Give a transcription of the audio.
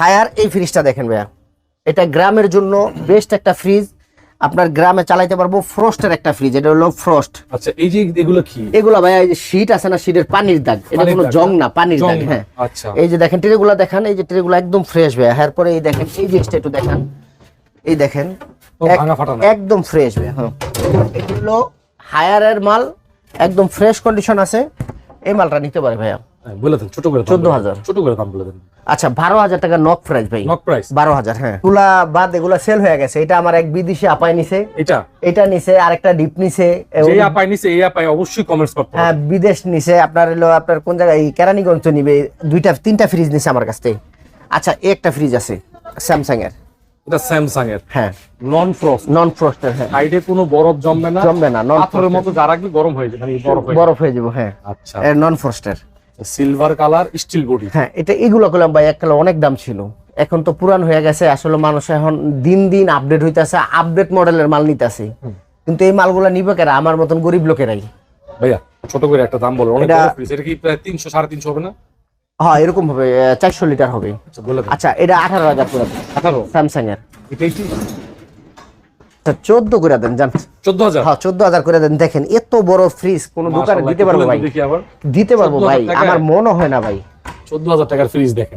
Higher এই ফ্রিজটা দেখেন ভাইয়া, এটা গ্রামের জন্য বেস্ট একটা ফ্রিজ। আপনার গ্রামে চালাইতে পারবো। ফ্রস্টের একটা ফ্রিজ, এটা হলো ফ্রস্ট। আচ্ছা, এই যে এগুলো কি? এগুলো ভাইয়া এই যে শীট আছে না, শীটের পানির দাগ, এটা কোনো জং না, পানির দাগ। হ্যাঁ, আচ্ছা। এই যে দেখেন ট্রেগুলো দেখেন, এই যে ট্রেগুলো একদম ফ্রেশ ভাইয়া। এরপরে এই দেখেন এই জিনিসটা একটু দেখেন, এই দেখেন একদম ফ্রেশ ভাইয়া। হ্যাঁ, এটা হলো হায়ারের মাল, একদম ফ্রেশ কন্ডিশন আছে। এই মালটা নিতে পারে ভাইয়া। বলে দেন ছোট করে 14,000। ছোট করে দাম বলে দেন। আচ্ছা, 12,000 টাকা নক প্রাইস ভাই। Knock price 12,000। হ্যাঁ, এগুলা বাদ, এগুলা সেল হয়ে গেছে। এটা আমার এক বিদেশি আপাই নিছে, এটা নিছে, আরেকটা ডিপ নিছে। এই আপাই নিছে, এই আপাই অবশ্যই কমেন্টস করতে হবে। হ্যাঁ, বিদেশ নিছে। আপনার হলো আপনার কোন জায়গায়, কেরানীগঞ্জ নিবে। দুইটা তিনটা ফ্রিজ নিছে আমার কাছ থেকে। আচ্ছা, একটা ফ্রিজ আছে স্যামসাং এর, এটা স্যামসাং এর। হ্যাঁ, নন ফ্রস্ট। নন ফ্রস্টের। হ্যাঁ, সাইডে কোনো বরফ জমবে না, জমবে না। পাথরের মতো যা রাখলে গরম হয়ে যাবে, বরফ হয়ে যাবে। হ্যাঁ, আচ্ছা, এর নন ফ্রস্টের, সিলভার কালার, স্টিল বডি। হ্যাঁ, এটা এগুলো করলাম ভাই। এককালে অনেক দাম ছিল, এখন তো পুরান হয়ে গেছে। আসলে মানুষ এখন দিন দিন আপডেট হইতাছে, আপডেট মডেলের মাল নিতেছে। কিন্তু এই মালগুলা নিবে কারা? আমার মতন গরিব লোকেরাই। ভাইয়া ছোট করে একটা দাম বলো। অনেক বড় ফ্রিজ, এটা কি প্রায় 300 350 হবে না? হ্যাঁ, এরকম হবে, 400 লিটার হবে। আচ্ছা, বলে দেন। আচ্ছা, এটা 18,000 করে দেন। 18 স্যামসাং এর। এটাই কি? 14 করে দেন জান। 14,000? হ্যাঁ, 14,000 করে দেন। দেখেন এত বড় ফ্রিজ কোন দোকানে দিতে পারবো ভাই? দেখি আবার দিতে পারবো ভাই? 14,000 টাকায়? আমার মনে হয় না ভাই। 14,000 টাকার ফ্রিজ দেখেন।